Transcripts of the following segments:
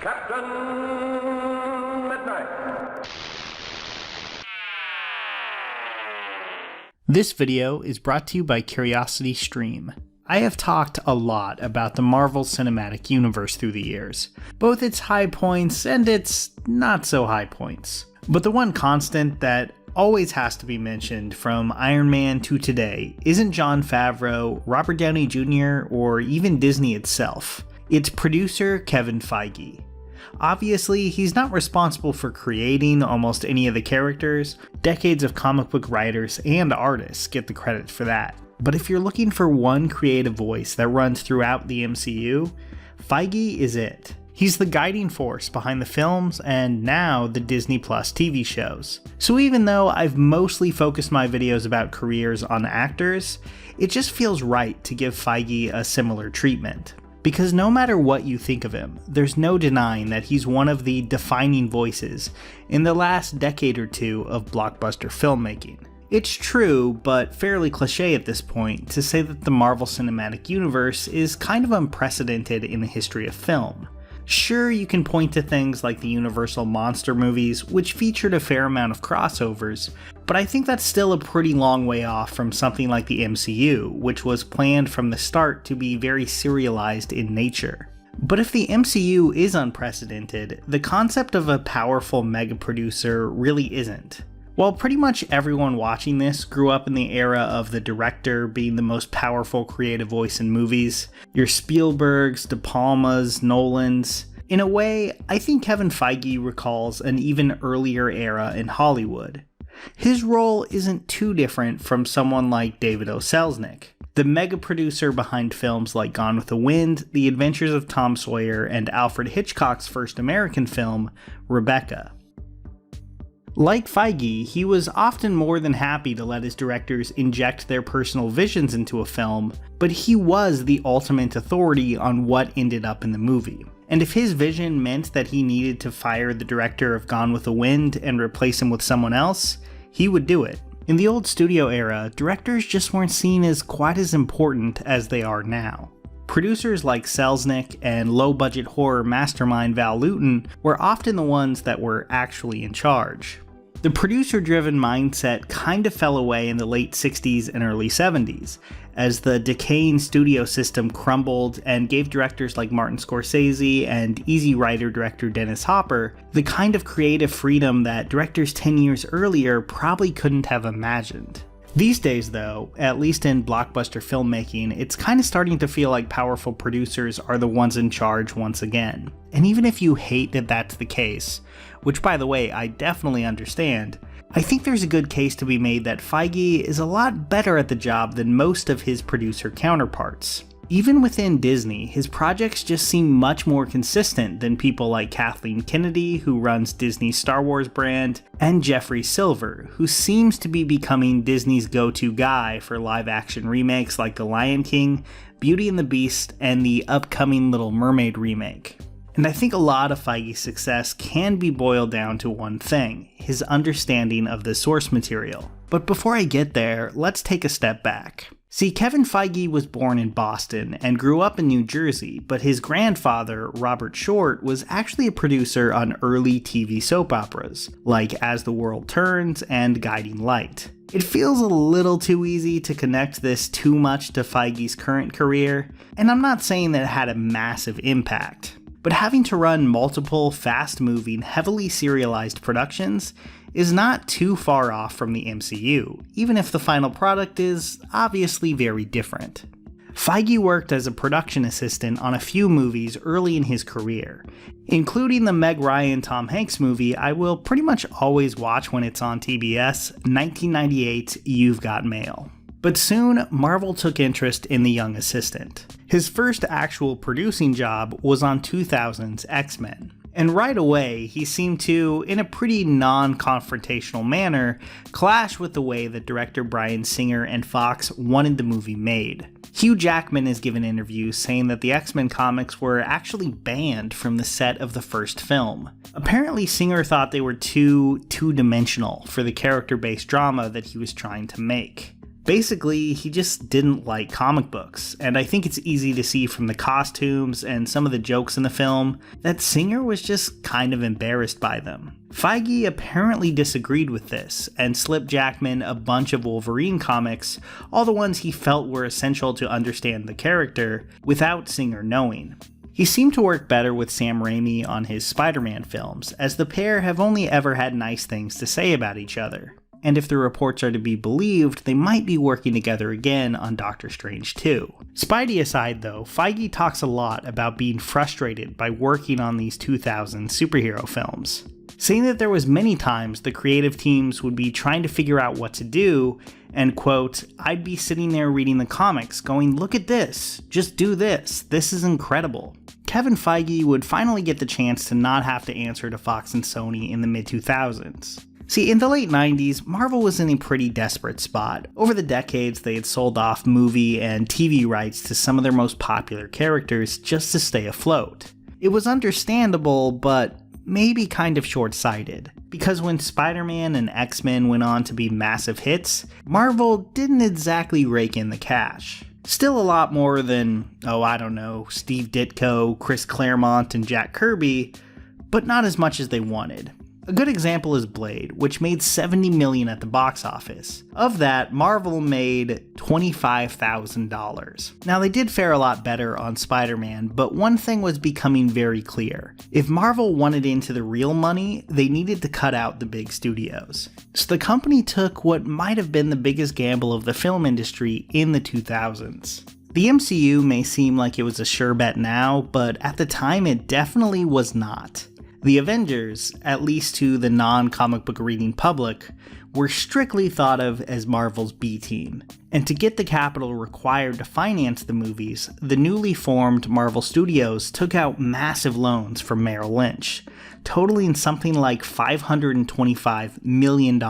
Captain Midnight. This video is brought to you by Curiosity Stream. I have talked a lot about the Marvel Cinematic Universe through the years, both its high points and its not so high points. But the one constant that always has to be mentioned from Iron Man to today isn't Jon Favreau, Robert Downey Jr., or even Disney itself. It's producer Kevin Feige. Obviously, he's not responsible for creating almost any of the characters. Decades of comic book writers and artists get the credit for that. But if you're looking for one creative voice that runs throughout the MCU, Feige is it. He's the guiding force behind the films and now the Disney Plus TV shows. So even though I've mostly focused my videos about careers on actors, it just feels right to give Feige a similar treatment. Because no matter what you think of him, there's no denying that he's one of the defining voices in the last decade or two of blockbuster filmmaking. It's true, but fairly cliche at this point, to say that the Marvel Cinematic Universe is kind of unprecedented in the history of film. Sure, you can point to things like the Universal monster movies, which featured a fair amount of crossovers, but I think that's still a pretty long way off from something like the MCU, which was planned from the start to be very serialized in nature. But if the MCU is unprecedented, the concept of a powerful mega producer really isn't. While pretty much everyone watching this grew up in the era of the director being the most powerful creative voice in movies, your Spielbergs, De Palmas, Nolans, in a way, I think Kevin Feige recalls an even earlier era in Hollywood. His role isn't too different from someone like David O. Selznick, the mega producer behind films like Gone with the Wind, The Adventures of Tom Sawyer, and Alfred Hitchcock's first American film, Rebecca. Like Feige, he was often more than happy to let his directors inject their personal visions into a film, but he was the ultimate authority on what ended up in the movie. And if his vision meant that he needed to fire the director of Gone with the Wind and replace him with someone else, he would do it. In the old studio era, directors just weren't seen as quite as important as they are now. Producers like Selznick and low-budget horror mastermind Val Lewton were often the ones that were actually in charge. The producer-driven mindset kind of fell away in the late 60s and early 70s, as the decaying studio system crumbled and gave directors like Martin Scorsese and Easy Rider director Dennis Hopper the kind of creative freedom that directors 10 years earlier probably couldn't have imagined. These days though, at least in blockbuster filmmaking, it's kind of starting to feel like powerful producers are the ones in charge once again. And even if you hate that that's the case, which by the way I definitely understand, I think there's a good case to be made that Feige is a lot better at the job than most of his producer counterparts. Even within Disney, his projects just seem much more consistent than people like Kathleen Kennedy, who runs Disney's Star Wars brand, and Jeffrey Silver, who seems to be becoming Disney's go-to guy for live-action remakes like The Lion King, Beauty and the Beast, and the upcoming Little Mermaid remake. And I think a lot of Feige's success can be boiled down to one thing: his understanding of the source material. But before I get there, let's take a step back. See, Kevin Feige was born in Boston and grew up in New Jersey, but his grandfather, Robert Short, was actually a producer on early TV soap operas, like As the World Turns and Guiding Light. It feels a little too easy to connect this too much to Feige's current career, and I'm not saying that it had a massive impact. But having to run multiple fast-moving, heavily serialized productions is not too far off from the MCU, even if the final product is obviously very different. Feige worked as a production assistant on a few movies early in his career, including the Meg Ryan Tom Hanks movie I will pretty much always watch when it's on TBS, 1998's You've Got Mail. But soon, Marvel took interest in the young assistant. His first actual producing job was on 2000's XMen. And right away, he seemed to, in a pretty non-confrontational manner, clash with the way that director Bryan Singer and Fox wanted the movie made. Hugh Jackman has given interviews saying that the X-Men comics were actually banned from the set of the first film. Apparently, Singer thought they were too two-dimensional for the character-based drama that he was trying to make. Basically, he just didn't like comic books, and I think it's easy to see from the costumes and some of the jokes in the film that Singer was just kind of embarrassed by them. Feige apparently disagreed with this and slipped Jackman a bunch of Wolverine comics, all the ones he felt were essential to understand the character, without Singer knowing. He seemed to work better with Sam Raimi on his Spider-Man films, as the pair have only ever had nice things to say about each other. And if the reports are to be believed, they might be working together again on Doctor Strange 2. Spidey aside though, Feige talks a lot about being frustrated by working on these 2000 superhero films, saying that there was many times the creative teams would be trying to figure out what to do, and quote, "I'd be sitting there reading the comics going, look at this, just do this is incredible." Kevin Feige would finally get the chance to not have to answer to Fox and Sony in the mid-2000s. See, in the late 90s, Marvel was in a pretty desperate spot. Over the decades, they had sold off movie and TV rights to some of their most popular characters just to stay afloat. It was understandable, but maybe kind of short-sighted, because when Spider-Man and XMen went on to be massive hits, Marvel didn't exactly rake in the cash. Still a lot more than, Steve Ditko, Chris Claremont, and Jack Kirby, but not as much as they wanted. A good example is Blade, which made $70 million at the box office. Of that, Marvel made $25,000. Now, they did fare a lot better on Spider-Man, but one thing was becoming very clear. If Marvel wanted into the real money, they needed to cut out the big studios. So the company took what might have been the biggest gamble of the film industry in the 2000s. The MCU may seem like it was a sure bet now, but at the time it definitely was not. The Avengers, at least to the non-comic book reading public, were strictly thought of as Marvel's B team. And to get the capital required to finance the movies, the newly formed Marvel Studios took out massive loans from Merrill Lynch, totaling something like $525 million.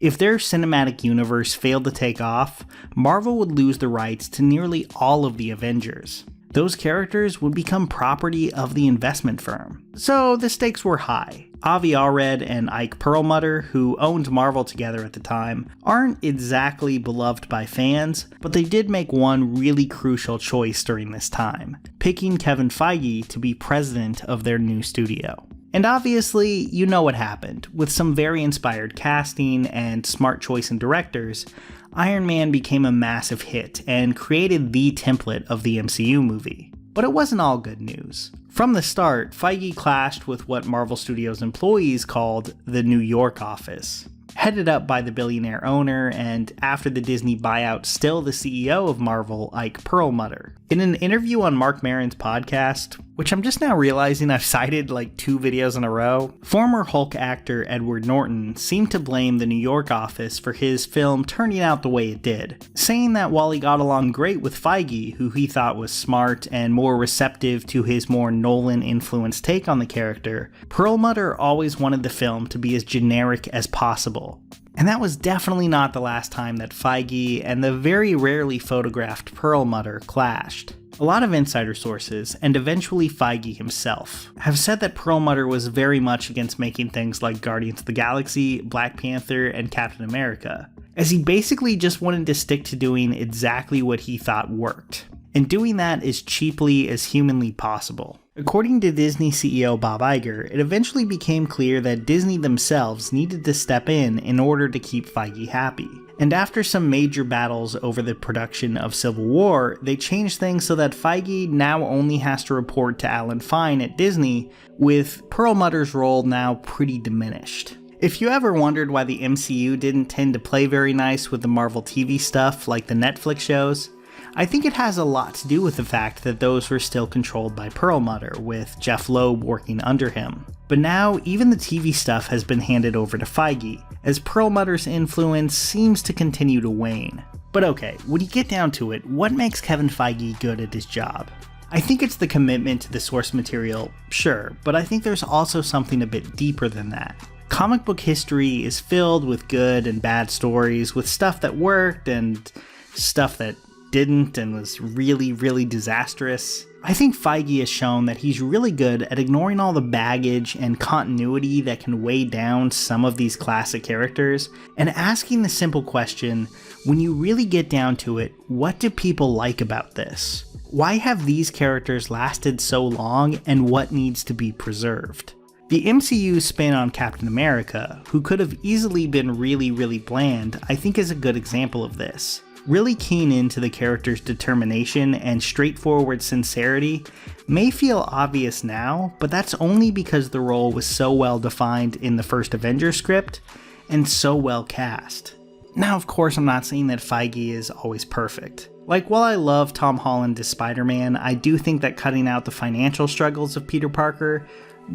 If their cinematic universe failed to take off, Marvel would lose the rights to nearly all of the Avengers. Those characters would become property of the investment firm. So the stakes were high. Avi Arad and Ike Perlmutter, who owned Marvel together at the time, aren't exactly beloved by fans, but they did make one really crucial choice during this time, picking Kevin Feige to be president of their new studio. And obviously, you know what happened. With some very inspired casting and smart choice in directors, Iron Man became a massive hit and created the template of the MCU movie. But it wasn't all good news. From the start, Feige clashed with what Marvel Studios employees called the New York office. Headed up by the billionaire owner and, after the Disney buyout, still the CEO of Marvel, Ike Perlmutter. In an interview on Marc Maron's podcast, which I'm just now realizing I've cited like 2 videos in a row, former Hulk actor Edward Norton seemed to blame the New York office for his film turning out the way it did, saying that while he got along great with Feige, who he thought was smart and more receptive to his more Nolan-influenced take on the character, Perlmutter always wanted the film to be as generic as possible. And that was definitely not the last time that Feige and the very rarely photographed Perlmutter clashed. A lot of insider sources, and eventually Feige himself, have said that Perlmutter was very much against making things like Guardians of the Galaxy, Black Panther, and Captain America, as he basically just wanted to stick to doing exactly what he thought worked, and doing that as cheaply as humanly possible. According to Disney CEO Bob Iger, it eventually became clear that Disney themselves needed to step in order to keep Feige happy. And after some major battles over the production of Civil War, they changed things so that Feige now only has to report to Alan Fine at Disney, with Perlmutter's role now pretty diminished. If you ever wondered why the MCU didn't tend to play very nice with the Marvel TV stuff like the Netflix shows, I think it has a lot to do with the fact that those were still controlled by Perlmutter, with Jeff Loeb working under him. But now, even the TV stuff has been handed over to Feige, as Perlmutter's influence seems to continue to wane. But okay, when you get down to it, what makes Kevin Feige good at his job? I think it's the commitment to the source material, sure, but I think there's also something a bit deeper than that. Comic book history is filled with good and bad stories, with stuff that worked and stuff that didn't and was really, really disastrous. I think Feige has shown that he's really good at ignoring all the baggage and continuity that can weigh down some of these classic characters, and asking the simple question, when you really get down to it, what do people like about this? Why have these characters lasted so long, and what needs to be preserved? The MCU's spin on Captain America, who could have easily been really, really bland, I think is a good example of this. Really keen into the character's determination and straightforward sincerity may feel obvious now, but that's only because the role was so well defined in the first Avengers script, and so well cast. Now, of course, I'm not saying that Feige is always perfect. Like, while I love Tom Holland as Spider-Man, I do think that cutting out the financial struggles of Peter Parker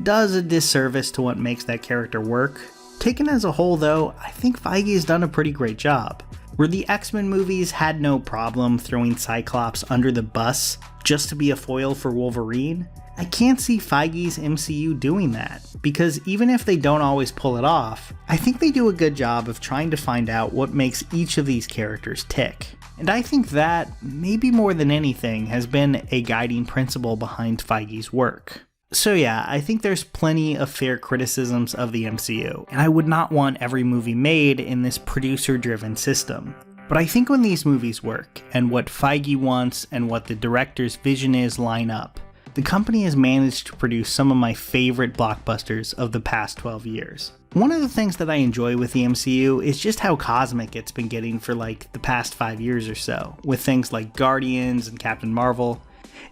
does a disservice to what makes that character work. Taken as a whole though, I think Feige has done a pretty great job. Where the XMen movies had no problem throwing Cyclops under the bus just to be a foil for Wolverine, I can't see Feige's MCU doing that, because even if they don't always pull it off, I think they do a good job of trying to find out what makes each of these characters tick. And I think that, maybe more than anything, has been a guiding principle behind Feige's work. So yeah, I think there's plenty of fair criticisms of the MCU, and I would not want every movie made in this producer-driven system. But I think when these movies work, and what Feige wants and what the director's vision is line up, the company has managed to produce some of my favorite blockbusters of the past 12 years. One of the things that I enjoy with the MCU is just how cosmic it's been getting for like the past 5 years or so, with things like Guardians and Captain Marvel.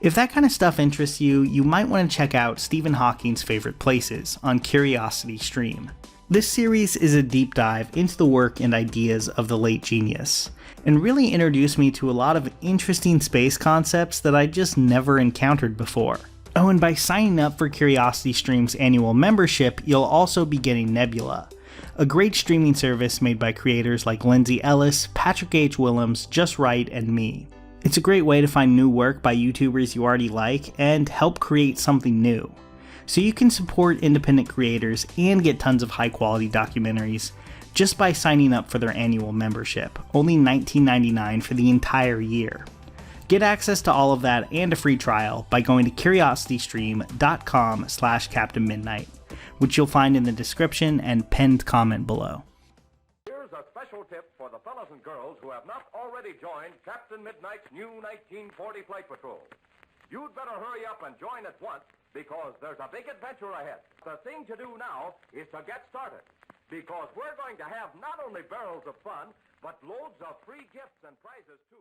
If that kind of stuff interests you, you might want to check out Stephen Hawking's Favorite Places on Curiosity Stream. This series is a deep dive into the work and ideas of the late genius, and really introduced me to a lot of interesting space concepts that I just never encountered before. Oh, and by signing up for Curiosity Stream's annual membership, you'll also be getting Nebula, a great streaming service made by creators like Lindsay Ellis, Patrick H. Willems, Just Right, and me. It's a great way to find new work by YouTubers you already like and help create something new. So you can support independent creators and get tons of high quality documentaries just by signing up for their annual membership, only $19.99 for the entire year. Get access to all of that and a free trial by going to curiositystream.com/captainmidnight, which you'll find in the description and pinned comment below. Here's a special tip for the fellas and girls who have not already joined Captain Midnight's new 1940 Flight Patrol. You'd better hurry up and join at once, because there's a big adventure ahead. The thing to do now is to get started, because we're going to have not only barrels of fun, but loads of free gifts and prizes too.